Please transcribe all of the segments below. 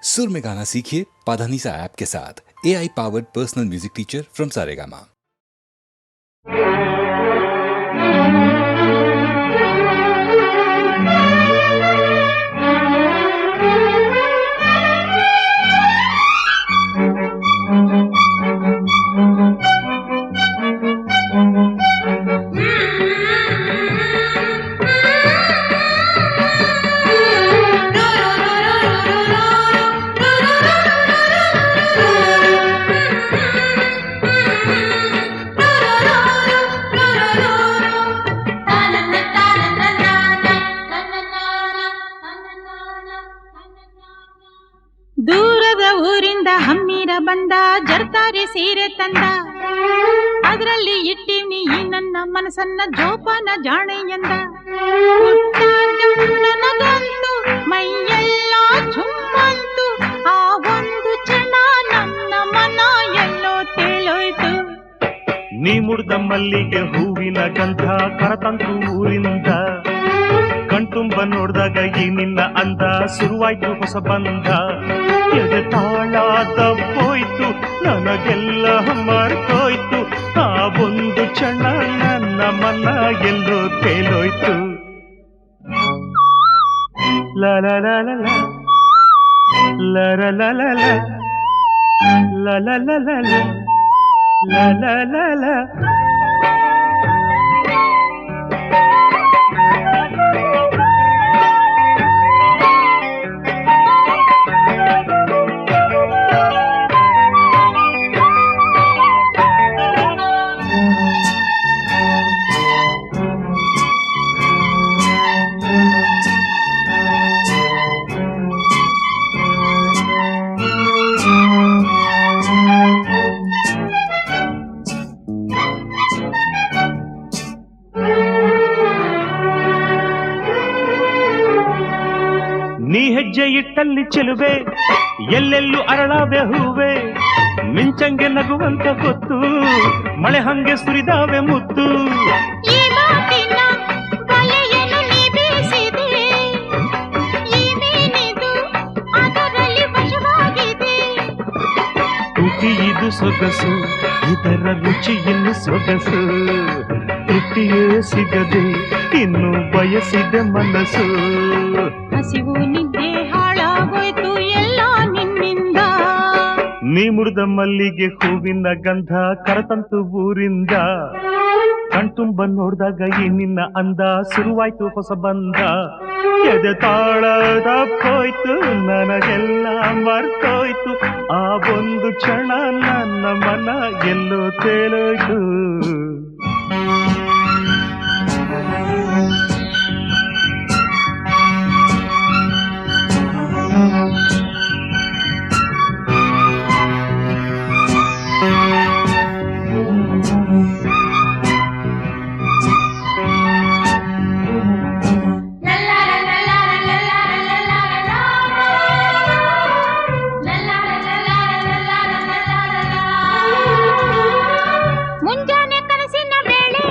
सुर में गाना सीखिए पाधानीसा ऐप के साथ। AI powered personal music teacher from Saregama. ದೂರದ ಊರಿಂದ ಹಮ್ಮಿರ ಬಂದ ಜರ್ತಾರಿ ಸೀರೆ ತಂದ, ಅದರಲ್ಲಿ ಇಟ್ಟಿವ್ನಿ ಈ ನನ್ನ ಮನಸ್ಸನ್ನ ಜೋಪಾನ ಜಾಣೆ ಎಂದ. ನನಗಂತೂ ಮೈಯೆಲ್ಲ ಚುಮ್ಮಂತು, ಆ ಒಂದು ಕ್ಷಣ ನನ್ನ ಮನ ಎಲ್ಲೋ ತೇಲೋಯ್ತು. ನೀ ಮುಡ್ದ ಮಲ್ಲಿಗೆ ಹೂವಿನ ಗಂಧ ಕರತಂತು ಊರಿಂದ, ಕಣ್ತುಂಬ ನೋಡ್ದಾಗ ಈ ನಿನ್ನ ಅಂದ ಶುರುವಾಯ್ತು ಹೊಸ ಬಂಧ. ಎದೆ ತಾಳ ತಪ್ಪೋಯ್ತು, ನನಗೆಲ್ಲ ಮರ್ತೋಯ್ತು, ಆ ಒಂದು ಕ್ಷಣ ನನ್ನ ಮನ ಎಲ್ಲೋ ತೇಲೋಯ್ತು. ಲಲಲಲ ಲಲಲಲ ಲಲಲಲ ಲಲಲಲ. ನೀ ಹೆಜ್ಜೆ ಇಟ್ಟಲ್ಲಿ ಚೆಲುವೆ, ಎಲ್ಲೆಲ್ಲೂ ಅರಳಾವೆ ಹೂವೆ, ಮಿಂಚಂಗೆ ನಗುವಂತ ಗೊತ್ತು, ಮಳೆ ಹಂಗೆ ಸುರಿದಾವೆ ಮುತ್ತು. ಈ ಮಾತಿನ ಬಲೆಯನ್ನು ನೀ ಬೀಸಿದೆ, ಈ ಮೀನಿದು ಅದರಲ್ಲಿ ವಶವಾಗಿದೆ. ತುಟಿ ಇದು ಸೊಗಸು, ಇದರ ರುಚಿ ಇನ್ನು ಸೊಗಸು, ತೃಪ್ತಿಯೇ ಸಿಗದೆ ಇನ್ನು ಬಯಸಿದೆ ಮನಸ್ಸು. ಹಸಿವು ನಿದ್ದೆ ಹಾಳಾಗೋಯ್ತು ಎಲ್ಲ ನಿನ್ನಿಂದ. ನೀ ಮುಡ್ದ ಮಲ್ಲಿಗೆ ಹೂವಿನ ಗಂಧ ಕರತಂತು ಊರಿಂದ, ಕಣ್ತುಂಬ ನೋಡ್ದಾಗ ಈ ನಿನ್ನ ಅಂದ ಶುರುವಾಯ್ತು ಹೊಸ ಬಂಧ. ಎದೆ ತಾಳ ತಪ್ಪೋಯ್ತು, ನನಗೆಲ್ಲ ಮರ್ತೋಯ್ತು, ಆ ಒಂದು ಕ್ಷಣ ನನ್ನ ಮನ ಎಲ್ಲೋ ತೇಲೋಯ್ತು. ಮುಂಜಾನೆ ಕನಸಿನ ವೇಳೆ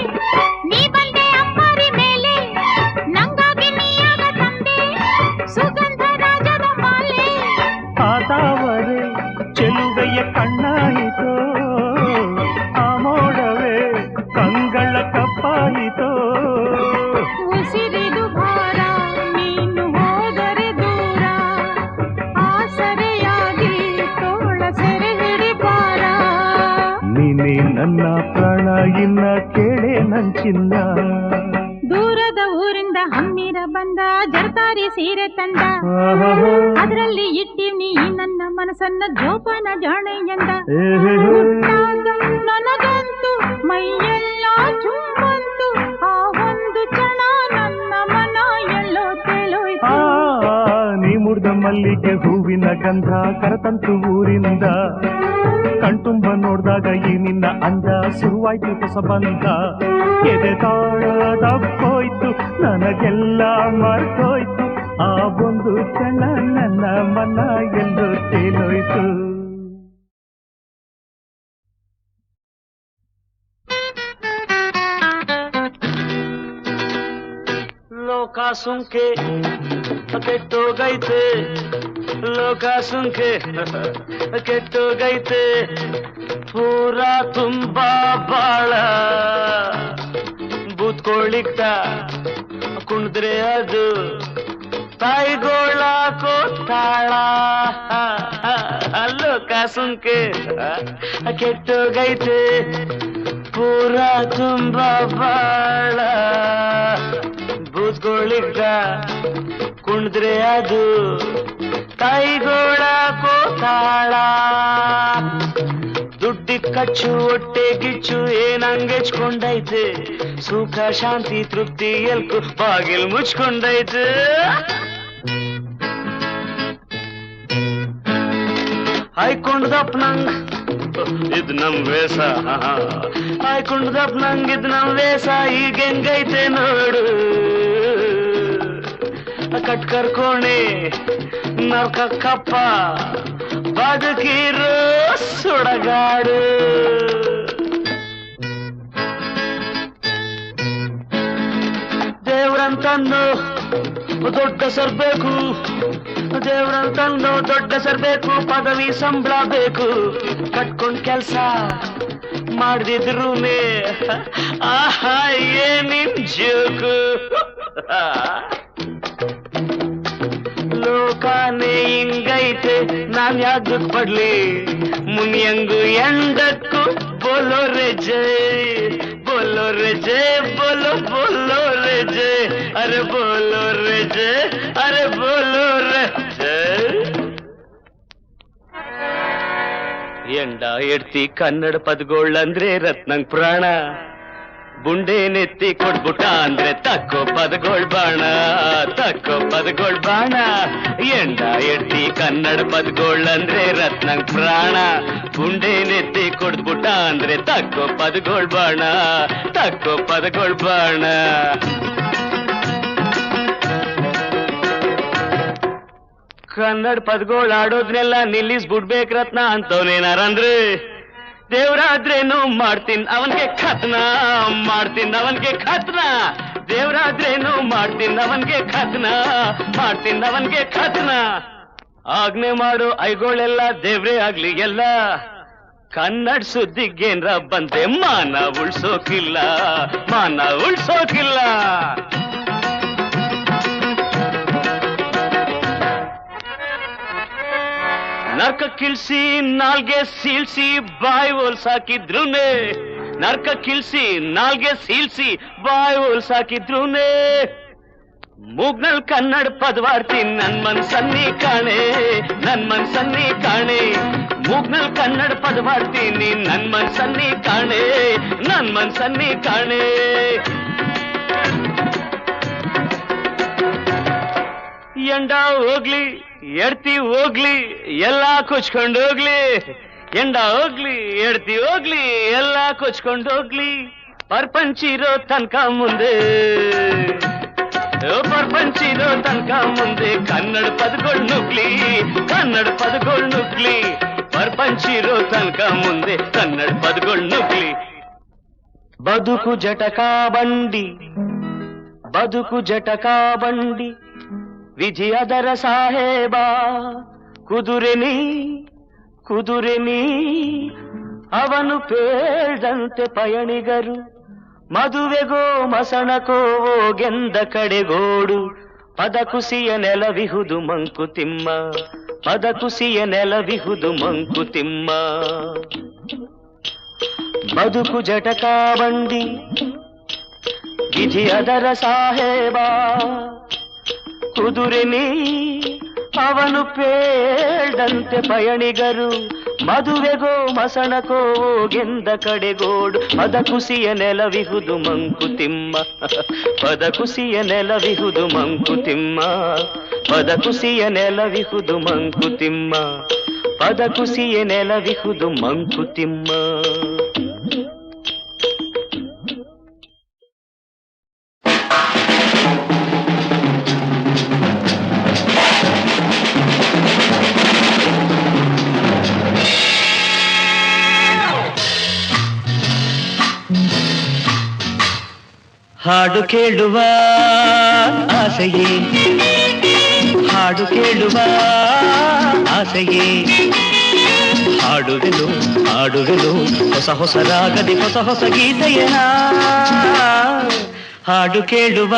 ನೀ ಬಂದೆ ಅಂಬಾರಿ ಮೇಲೆ, ನಂಗಾಗಿ ನೀಯಾಗ ತಂದೆ ಸುಗಂಧ ರಾಜದ ಮಾಲೆ. ಆತಾವರೆ ಚೆಲುವೆಯ ಕಣ್ಣಾಯಿತೋ, ಆ ಮೋಡವೇ ಕಂಗಳ ಕಪ್ಪಾಯಿತೋ. ಉಸಿರಿದು ಭಾರ ನೀನು ಹೋದರೆ ದೂರ, ಆಸರೆಯಾಗಿ ತೋಳ ಸೆರೆ ಹಿಡಿಬಾರ. ನೀನೇ ನನ್ನ ಪ್ರಾಣ ಇನ್ನ ಕೇಳೆ ನಂಚಿನ್ನ. ದೂರದ ಊರಿಂದ ಹಮ್ಮಿರ ಬಂದ ಜರ್ತಾರಿ ಸೀರೆ ತಂದ, ಅದರಲ್ಲಿ ಇಟ್ಟಿವ್ನಿ ಈ ನನ್ನ ಮನಸ್ಸನ್ನ ಜೋಪಾನ ಜಾಣೆ ಎಂದ. ನನಗಂತೂ ಮೈಯೆಲ್ಲ ಚುಮ್ಮಂತು, ಆ ಒಂದು ಕ್ಷಣ ನನ್ನ ಮನ ಎಲ್ಲೋ ತೇಲೋಯ್ತು. ನೀ ಮುಡ್ದ ಮಲ್ಲಿಗೆ ಹೂವಿನ ಗಂಧ ಕರತಂತು ಊರಿಂದ, ಕಣ್ತುಂಬ ನೋಡ್ದಾಗ ಈ ನಿನ್ನ ಅಂದ ಶುರುವಾಯ್ತು ಹೊಸ ಬಂಧ. ಎದೆ ತಾಳ ತಪ್ಪೋಯ್ತು, ನನಗೆಲ್ಲ ಮರ್ತೋಯ್ತು, ಆ ಒಂದು ಕ್ಷಣ ನನ್ನ ಮನ ಎಲ್ಲೋ ತೇಲೋಯ್ತು. ಲೋಕ ಸುಂಕೆ ಕೆಟ್ಟೋಗೈತೆ ಲೋಕ ಸುಂಕೆ ಕೆಟ್ಟೋಗೈತೆ ಪೂರ ತುಂಬಾ ಬಾಳ ಬೂತ್ಕೊಳ್ಳಿಕ್ತ ಕುಣಿದ್ರೆ ಅದು ತಾಯಿಗೋಳ ಕೋತಾಳ ಲೋಕ ಸುಂಕೆ ಕೆಟ್ಟೋಗೈತೆ ಪೂರ ತುಂಬಾ ಬಾಳ ಬೂತ್ಕೊಳ್ಳಿಕ್ತ ಕುಣಿದ್ರೆ ಅದು ತಾಯಿಗೋಳ ಕೋತಾಳ ದುಡ್ಡಿ ಖರ್ಚು ಹೊಟ್ಟೆ ಗಿಚ್ಚು ಏನಂಗೆಚ್ಕೊಂಡೈತೆ ಸುಖ ಶಾಂತಿ ತೃಪ್ತಿ ಎಲ್ಕು ಬಾಗಿಲ್ ಮುಚ್ಕೊಂಡೈತೆ ಹಾಯ್ಕೊಂಡ್ದಪ್ಪ ನಂಗ್ ಇದ್ ನಮ್ ವೇಷ ಹಾಯ್ಕೊಂಡ್ದಪ್ಪ ನಂಗ್ ಇದ್ ನಮ್ ವೇಷ ಈಗ ಹೆಂಗೈತೆ ನೋಡು ಕಟ್ಕರ್ಕೋಣೆ ನರ್ಕ ಕಪ್ಪ ಬದುಕಿರೋ ಸುಡಗಾಡು ದೇವ್ರಂತಂದು ದೊಡ್ಡ ಸರ್ಬೇಕು ದೇವ್ರಂತಂದು ದೊಡ್ಡ ಸರ್ಬೇಕು ಪದವಿ ಸಂಬಳ ಬೇಕು ಕಟ್ಕೊಂಡ್ ಕೆಲ್ಸ ಮಾಡ್ದಿದ್ರೂನೇ ಆಹಾ ಏನಿನ್ ಜೋಕು ಲೋಕಾನೇ ಹಿಂಗೈತೆ ನಾನ್ ಯಾದಕ್ ಪಡ್ಲಿ ಮುನಿಯಂಗು ಎಂಡಕ್ಕೂ ಬೋಲೋ ರೇ ಜೈ ಬೋಲೋ ರೇ ಜೈ ಬೋಲೋ ಬೋಲೋ ರೇ ಜೈ ಅರೆ ಬೋಲೋ ರೇ ಜೈ ಅರೆ ಬೋಲೋ ರೇ ಜೈ ಎಂಡ ಎಡ್ತಿ ಕನ್ನಡ ಪದಗಳಂದ್ರೆ ರತ್ನಂಗ್ ಪ್ರಾಣ ಬುಂಡೆ ನೆತ್ತಿ ಕೊಟ್ಬಿಟ್ಟ ಅಂದ್ರೆ ತಕ್ಕೋ ಪದಗಳ್ ಬಾಣ ತಕ್ಕೋ ಪದಗಳ್ ಬಾಣ ಎಂಡ ಎಡ್ತಿ ಕನ್ನಡ ಪದಗಳಂದ್ರೆ ರತ್ನಂಗ್ ಪ್ರಾಣ ಬುಂಡೆ ನೆತ್ತಿ ಕೊಟ್ಬಿಟ್ಟ ಅಂದ್ರೆ ತಕ್ಕೋ ಪದಗಳ್ ಬಾಣ ತಕ್ಕೋ ಪದಗಳ್ ಬಾಣ ಕನ್ನಡ ಪದಗಳು ಆಡೋದ್ನೆಲ್ಲ ನಿಲ್ಲಿಸ್ಬಿಡ್ಬೇಕ್ ರತ್ನ ಅಂತವನೇನಾರಂದ್ರೆ ದೇವ್ರಾದ್ರೇನು ಮಾಡ್ತೀನಿ ಅವನ್ಗೆ ಖತ್ನ ಮಾಡ್ತೀನಿ ಅವನ್ಗೆ ಖತ್ನ ದೇವ್ರಾದ್ರೇನು ಮಾಡ್ತೀನಿ ಅವನ್ಗೆ ಖತ್ನ ಮಾಡ್ತೀನಿ ಅವನ್ಗೆ ಖತ್ನ ಆಜ್ಞೆ ಮಾಡೋ ಐಗೋಳೆಲ್ಲ ದೇವ್ರೇ ಆಗ್ಲಿ ಎಲ್ಲ ಕನ್ನಡ ಸುದ್ದಿಗೇನ್ರ ಬಂದೆ ಮಾನ ಉಳ್ಸೋಕಿಲ್ಲ ಮಾನ ಉಳ್ಸೋಕಿಲ್ಲ ನರ್ಕ ಕಿಲ್ಸಿ ನಾಲ್ಗೆ ಸೀಳ್ಸಿ ಬಾಯಿ ಹೋಲ್ಸಾಕಿದ್ರುನೆ ನರ್ಕ ಕಿಲ್ಸಿ ನಾಲ್ಗೆ ಸೀಳ್ಸಿ ಬಾಯಿ ಹೋಲ್ಸಾಕಿದ್ರುನೆ ಮೂಗ್ನಲ್ ಕನ್ನಡ ಪದವಾರ್ತಿ ನನ್ ಮನ್ಸನ್ನಿ ಕಾಣೆ ನನ್ ಮನ್ಸನ್ನಿ ಕಾಣೆ ಮೂಗ್ನಲ್ ಕನ್ನಡ ಪದವಾರ್ತೀನಿ ನನ್ ಮನ್ಸನ್ನಿ ಕಾಣೆ ನನ್ ಮನ್ಸನ್ನಿ ಕಾಣೆ ಎಂಡ ಹೋಗ್ಲಿ ಎಡ್ತಿ ಹೋಗ್ಲಿ ಎಲ್ಲಾ ಕೊಚ್ಕೊಂಡು ಹೋಗ್ಲಿ ಎಂಡ ಹೋಗ್ಲಿ ಎಡ್ತಿ ಹೋಗ್ಲಿ ಎಲ್ಲಾ ಕೊಚ್ಕೊಂಡು ಹೋಗ್ಲಿ ಪರ್ಪಂಚಿರೋ ತನಕ ಮುಂದೆ ಪರ್ಪಂಚಿರೋ ತನಕ ಮುಂದೆ ಕನ್ನಡ ಪದಗಳು ನುಗ್ಲಿ ಕನ್ನಡ ಪದಗಳು ನುಗ್ಲಿ ಪರ್ಪಂಚಿರೋ ತನಕ ಮುಂದೆ ಕನ್ನಡ ಪದಗಳು ನುಗ್ಲಿ ಬದುಕು ಜಟಕಾ ಬಂಡಿ ಬದುಕು ಜಟಕಾ ಬಂಡಿ ವಿಧಿ ಅದರ ಸಾಹೇಬ ಕುದುರೆನಿ ಕುದುರೆನಿ ಅವನು ಪೇಳ್ದಂತೆ ಪಯಣಿಗರು ಮದುವೆಗೋ ಮಸಣಕೋ ಗೆಂದ ಕಡೆಗೋಡು ಪದಕುಸಿಯ ನೆಲವಿಹುದು ಮಂಕುತಿಮ್ಮ ಪದಕುಸಿಯ ನೆಲವಿಹುದು ಮಂಕುತಿಮ್ಮ ಬದುಕು ಜಟಕಾ ಬಂಡಿ ವಿಧಿ ಅದರ ಸಾಹೇಬ ಕುದುರೆನಿ ಅವನು ಪೇಳ್ದಂತೆ ಪಯಣಿಗರು ಮದುವೆಗೋ ಮಸಣಕೋ ಗೆಂದ ಕಡೆಗೋಡು ಪದಕುಸಿಯ ನೆಲವಿಹುದು ಮಂಕುತಿಮ್ಮ ಪದಕುಸಿಯ ನೆಲವಿಹುದು ಮಂಕುತಿಮ್ಮ ಪದಕುಸಿಯ ನೆಲವಿಹುದು ಮಂಕುತಿಮ್ಮ ಪದಕುಸಿಯ ನೆಲವಿಹುದು ಮಂಕುತಿಮ್ಮ ಹಾಡು ಕೇಳುವ ಆಸೆಯೇ, ಹಾಡು ಕೇಳುವ ಆಸೆಯೇ, ಹಾಡುವೆನು ಹಾಡುವೆನು ಹೊಸ ಹೊಸ ರಾಗದಿ ಹೊಸ ಹೊಸ ಗೀತೆಯನ. ಹಾಡು ಕೇಳುವ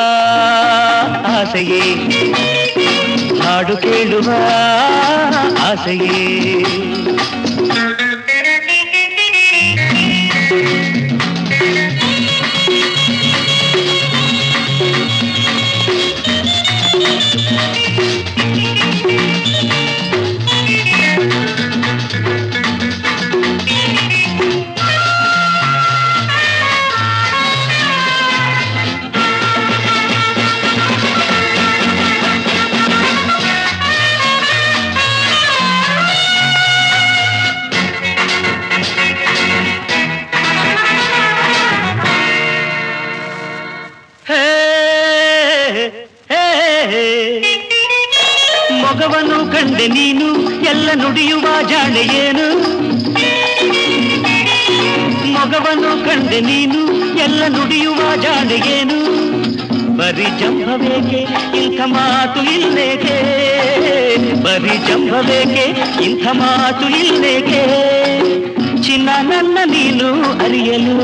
ಆಸೆಯೇ, ಹಾಡು ಕೇಳುವ ಆಸೆಯೇ. ಮೊಗವನ್ನು ಕಂಡೆ ನೀನು ಎಲ್ಲ ನುಡಿಯುವ ಜಾಣೆಯೇನು, ಮೊಗವನ್ನು ಕಂಡೆ ನೀನು ಎಲ್ಲ ನುಡಿಯುವ ಜಾಣೆಯೇನು. ಬರಿ ಜಂಭವೇಕೆ ಇಂಥ ಮಾತು ಇಲ್ಲೇಕೆ, ಬರಿ ಜಂಭವೇಕೆ ಇಂಥ ಮಾತು ಇಲ್ಲೇಕೆ. ಚಿನ್ನ ನನ್ನ ನೀನು ಅರಿಯಲು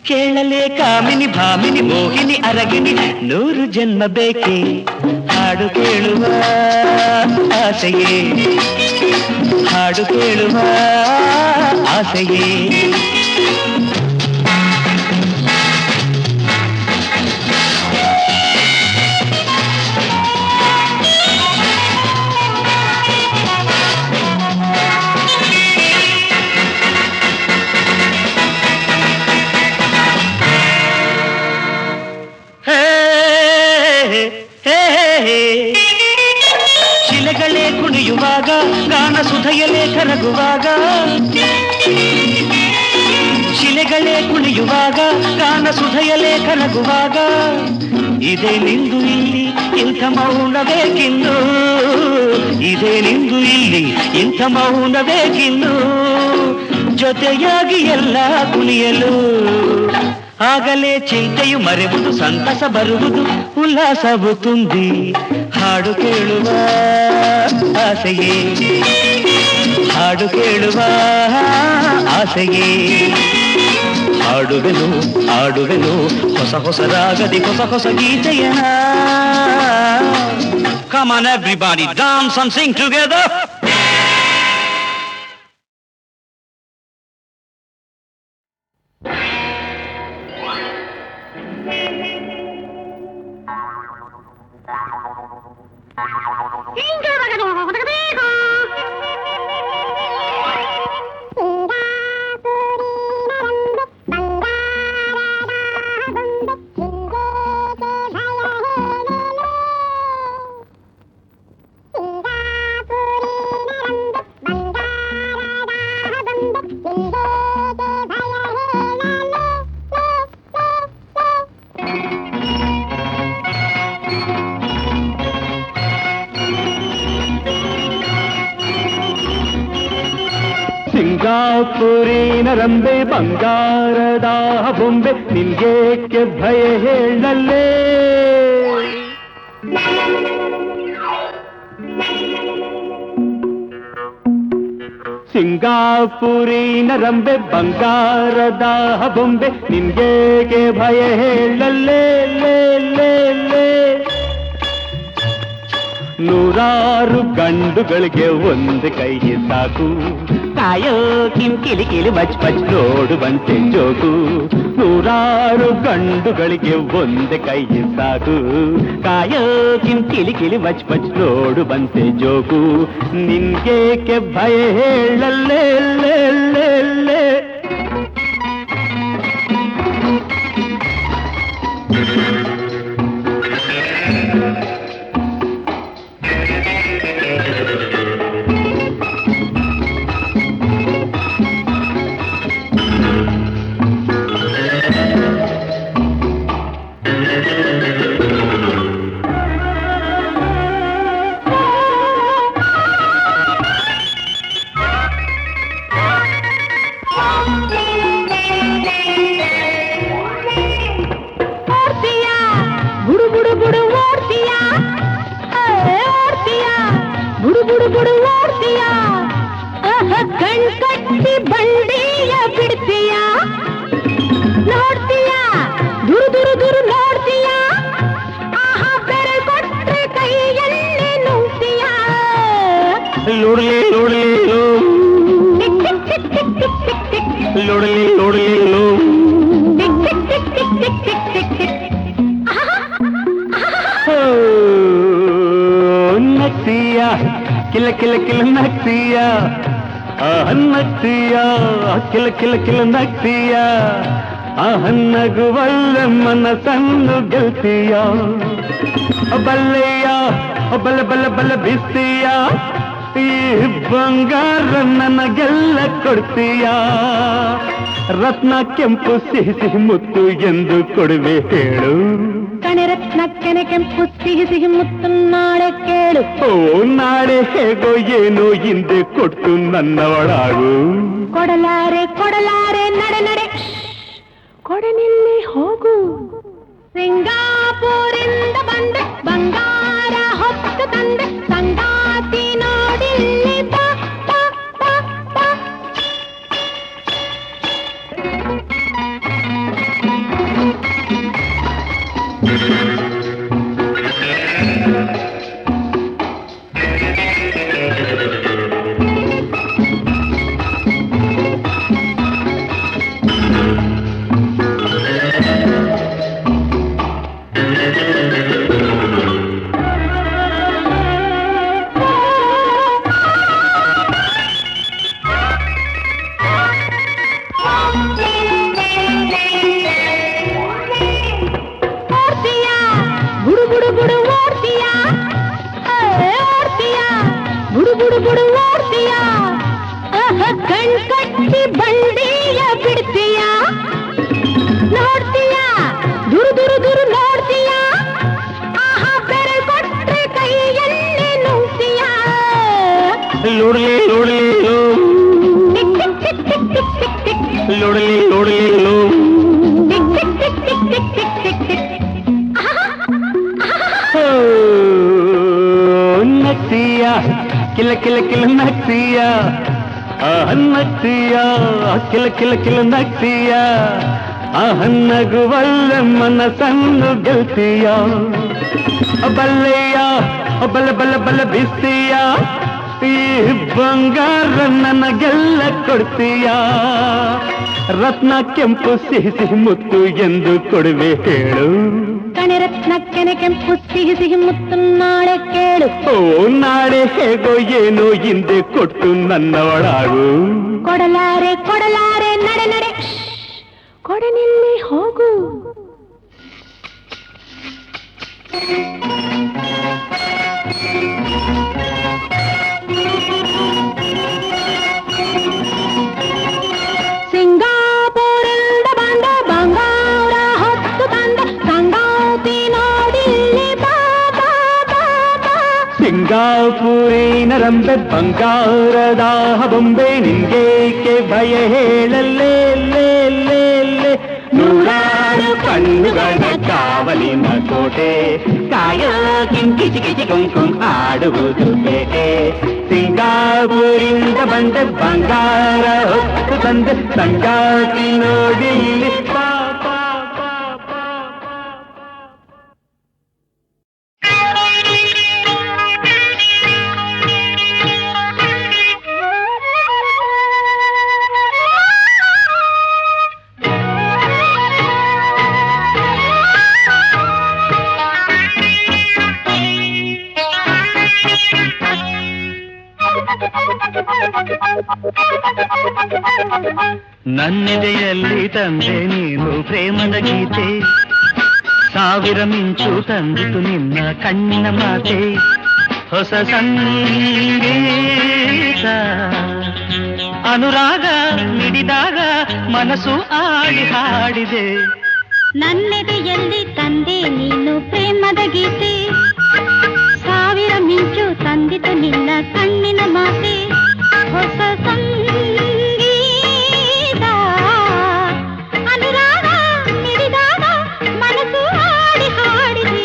ಕೇಳಲೇ ಕಾಮಿನಿ ಭಾಮಿನಿ ಮೋಹಿನಿ ಅರಗಿನಿ 100 ಜನ್ಮ ಬೇಕೆ. ಹಾಡು ಕೇಳುವ ಆಸೆಯೇ, ಹಾಡು ಕೇಳುವ ಆಸೆಯೇ. ಶಿಲೆಗಳೇ ಕುಣಿಯುವಾಗ ಗಾನ ಸುಧೆಯಲೇ ಕರಗುವಾಗ, ಶಿಲೆಗಳೇ ಕುಣಿಯುವಾಗ ಗಾನ ಸುಧೆಯಲೇ ಕರಗುವಾಗ. ಇದೇ ನಿಂದು ಇಲ್ಲಿ ಇಂಥ ಮೌನ ಬೇಕಿನ್ನು, ಇದೇ ನಿಂದು ಇಲ್ಲಿ ಇಂಥ ಮೌನ ಬೇಕಿನ್ನು. ಜೊತೆಯಾಗಿ ಎಲ್ಲ ಕುಣಿಯಲು ಆಗಲೇ ಚಿಂತೆಯು ಮರೆಯುವುದು, ಸಂತಸ ಬರುವುದು, ಉಲ್ಲಾಸವು ತುಂಬಿ. ಹಾಡು ಕೇಳುವ ಆಸೆಯೇ, ಹಾಡು ಕೇಳುವ ಆಸೆಯೇ. ಹಾಡುವೆನು ಹಾಡುವೆನು ಹೊಸ ಹೊಸ ರಾಗದಿ ಹೊಸ ಹೊಸ ಗೀತೆಯನ. Come on everybody, dance and sing together. ಸಿಂಗಾಪುರಿನ ರಂಬೆ ಬಂಗಾರದ ಬೊಂಬೆ ನಿನ್ಗೇಕೆ ಭಯ ಹೇಳಲೇ. ಸಿಂಗಾಪುರಿನ ರಂಬೆ ಬಂಗಾರದ ಬೊಂಬೆ ನಿನ್ಗೇಕೆ ಭಯ ಹೇಳಲೇ. ಲೇ ಲೇ ಲೇ 100 ಗಂಡುಗಳಿಗೆ ಒಂದು ಕೈ ಸಾಕು, ಕಾಯೋ ಕಿಲಿ ಕಿಲಿ ಬಚ್ ಬಚ್ ನೋಡುವಂತೆ ಜೋಕು. 100 ಗಂಡುಗಳಿಗೆ ಒಂದು ಕೈ ಸಾಕು, ಕಾಯೋ ಕಿಲಿ ಕಿಲಿ ಬಚ್ ಬಚ್ ನೋಡುವಂತೆ ಜೋಕು. ನಿನ್ಗೇಕೆ ಭಯ ಹೇಳಲೇ. ಲೇ ಲೇ ಲೇ ಕಟ್ಟಿ ಬಂಡಿಯ ಬಿಡ್ತೀಯ ನೋಡ್ತೀಯ ದುರು ದುರು ದುರು ನೋಡ್ತೀಯ ಆಹಾ ಬೆರೆ ಕೊಟ್ರೆ ಕೈಯಲ್ಲಿ ನುಂಗ್ತೀಯ ಲೋಡ್ಲಿ ಲೋಡ್ಲಿ ಲೋ ಟಿಕ್ ಟಿಕ್ ಟಿಕ್ ಟಿಕ್ ಟಿಕ್ ಟಿಕ್ ಟಿಕ್ ಲೋಡ್ಲಿ ಲೋಡ್ಲಿ ಲೋ ಟಿಕ್ ಟಿಕ್ ಟಿಕ್ ಟಿಕ್ ಟಿಕ್ ಟಿಕ್ ಟಿಕ್ ಟಿಕ್ ನಗ್ತೀಯ ಕಿಲ ಕಿಲ ಕಿಲ ನಗ್ತೀಯ ನಗ್ತೀಯ ಕಿಲ ಕಿಲ ಕಿಲ ನಗ್ತೀಯ ನಗುವಲ್ಲ ಮನಸ್ಸನ್ನು ಗೆಲ್ತೀಯ ಬಲ್ಲೆಯ ಬಲ್ಲ ಬಲ್ಲ ಬಲ್ಲ ಬಿಸ್ತೀಯ ಈ ಬಂಗಾರ ನನಗೆಲ್ಲ ಕೊಡ್ತೀಯ ರತ್ನ ಕೆಂಪು ಸಿಹಿ ಸಿಹಿ ಮುತ್ತು ಎಂದು ಕೊಡುವೆ ಹೇಳು ಕಣೆ ರತ್ನ ಕೆನೆ ಕೆಂಪು ಸಿಹಿ ಸಿಹಿ ಮುತ್ತು ನಾಳೆ ಕೇಳು ಓ ನಾಳೆ ಹೇಗೋ ಏನೋ ಹಿಂದೆ ಕೊಟ್ಟು ನನ್ನವಳಾಗು ಕೊಡಲಾರೆ ಕೊಡಲಾರೆ ನಡೆ ನಡೆ ಕೊಡನಿಲ್ಲಿ ಹೋಗು ಸಿಂಗಾಪುರಿಂದ ಬಂದೆ ಬಂಗಾರ ಹೊತ್ತು ತಂದೆ ಸಂಗಾತಿ ನೋಡಿಲ್ಲಿ ಬಾ ಬಾ ಬಾ ಬಾ ಕಟ್ಟಿ ಬಂಡಿಯ ಬಿಡ್ತೀಯ ನೋಡ್ತೀಯ ದುರು ದುರು ದುರು ನೋಡ್ತೀಯ ಆಹಾ ಬೆರೆ ಕೊಟ್ರೆ ಕೈಯಲ್ಲಿ ನುಂಗ್ತೀಯ ಲೋಡ್ಲಿ ಲೋಡ್ಲಿ ಲೋ ಟಿಕ್ ಟಿಕ್ ಟಿಕ್ ಟಿಕ್ ಟಿಕ್ ಟಿಕ್ ಟಿಕ್ ಲೋಡ್ಲಿ ಲೋಡ್ಲಿ ಲೋ ಟಿಕ್ ಟಿಕ್ ಟಿಕ್ ಟಿಕ್ ಟಿಕ್ ಟಿಕ್ ಟಿಕ್ ಟಿಕ್ ನಗ್ತೀಯ ಕಿಲ ಕಿಲ ಕಿಲ ನಗ್ತೀಯ ನಗ್ತೀಯ ಕಿಲ ಕಿಲ ಕಿಲ ನಗ್ತೀಯ ನಗುವಲ್ಲ ಮನಸ್ಸನ್ನು ಗೆಲ್ತೀಯ ಬಲ್ಲೆಯ ಬಲ್ಲ ಬಲ್ಲ ಬಲ್ಲ ಬಿಸ್ತೀಯ ಈ ಬಂಗಾರ ನನಗೆಲ್ಲ ಕೊಡ್ತೀಯ ರತ್ನ ಕೆಂಪು ಸಿಹಿ ಸಿಹಿ ಮುತ್ತು ಎಂದು ಕೊಡುವೆ ಹೇಳು ಕಣೆ ರತ್ನ ಕೆನೆ ಕೆಂಪು ಸಿಹಿ ಸಿಹಿ ಮುತ್ತು ನಾಳೆ ಕೇಳು ಓ ನಾಳೆ ಹೇಗೋ ಏನೋ ಹಿಂದೆ ಕೊಟ್ಟು ನನ್ನವಳಾಗು ಕೊಡಲಾರೆ ಕೊಡಲಾರೆ ನಡೆ ನಡೆ ಕೊಡನಿಲ್ಲಿ ಹೋಗು ಸಿಂಗಾಪುರಿಂದ ಬಂದ ಬಂಗಾರ ಹೊತ್ತು ತಂದ ಸಂಗಾತಿ ನೋಡಿಲ್ಲಿ ಬಾ ಬಾ ಬಾ ಬಾ ಸಿಂಗಾಪುರಿನ ರಂಬೆ ಬಂಗಾರದ ಬೊಂಬೆ ನಿಂಗೇಕೆ ಭಯ ಹೇಳಲೇ ಲೇ ಲೇ ಲೇ ನೂರಾರು ಕಣ್ಣುಗಳ ಕಾವಲಿನ ಕೋಟೆ ಕಾಯೋ ಕಿಂಕಿಚಿ ಕಿಚಿ ಕುಂಕುಂ ಆಡುವುದು ಬೇಟೆ ಸಿಂಗಾಪುರಿಂದ ಬಂದ ಬಂಗಾರ ಹೊತ್ತು ತಂದೆ ಸಂಗಾತಿ ನೋಡಿ ಬಾ ಬಾ ಬಾ ಬಾ ನನ್ನೆದೆಯಲ್ಲಿ ತಂದೆ ನೀನು ಪ್ರೇಮದ ಗೀತೆ ಸಾವಿರ ಮಿಂಚು ತಂದಿತು ನಿನ್ನ ಕಣ್ಣಿನ ಮಾತೆ ಹೊಸ ಸಂಗೀತ ಅನುರಾಗ ಮಿಡಿದಾಗ ಮನಸ್ಸು ಆಡಿ ಹಾಡಿದೆ ನನ್ನೆದೆಯಲ್ಲಿ ತಂದೆ ನೀನು ಪ್ರೇಮದ ಗೀತೆ ಸಾವಿರ ಮಿಂಚು ತಂದಿತು ನಿನ್ನ ಕಣ್ಣಿನ ಮಾತೆ ಹೊಸ ಸಂಗೀತ ಅನುರಾಗ ಮಿಡಿದಾಗ ಮನಸ್ಸು ಆಡಿ ಹಾಡಿದೆ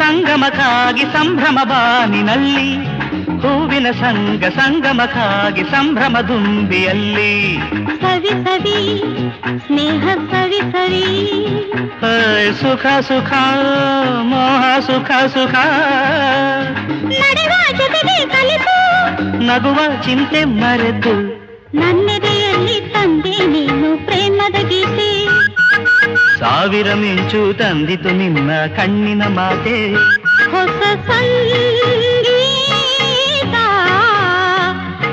ಸಂಗಮಕ್ಕಾಗಿ ಸಂಭ್ರಮ ಬಾನಿನಲ್ಲಿ, ಹೂವಿನ ಸಂಗಮಕ್ಕಾಗಿ ಸಂಭ್ರಮ ದುಂಬಿಯಲ್ಲಿ. ಸವಿ ಸವಿ ಸ್ನೇಹ ಸವಿ ಸವಿ, ಸುಖ ಸುಖ ಮೋಹ ಸುಖ ಸುಖ, ನಡೆವ ಜೊತೆಗೆ ಕಲಿತು ನಗುವ ಚಿಂತೆ ಮರೆತು, ನನ್ನೆದೆಯಲ್ಲಿ ತಂದೆ ನೀನು ಪ್ರೇಮದ ಗೀತೆ. ಸಾವಿರ ಮಿಂಚು ತಂದಿತು ನಿನ್ನ ಕಣ್ಣಿನ ಮಾತೆ. ಹೊಸ ಸಂಗೀತ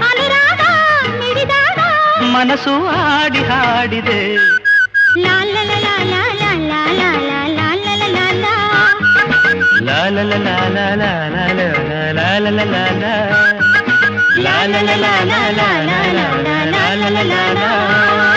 ಅನುರಾಗ ಮಿಡಿದಾಗ ಮನಸ್ಸು ಆಡಿ ಹಾಡಿದೆ. ಲಾ ಲಾ ಲಾ ಲಾ ಲಾ ಲಾ ಲಾ ಲಾ ಲಾ ಲಾ ಲಾ ಲಾ ಲಾ. ಲಾ ಲಾ ಲಾ ಲಾ ಲಾ ಲಾ ಲಾ ಲಾ ಲಾ ಲಾ ಲಾ ಲಾ ಲಾ. ಲಾ ಲಾ ಲಾ ಲಾ ಲಾ ಲಾ ಲಾ ಲಾ ಲಾ ಲಾ ಲಾ ಲಾ.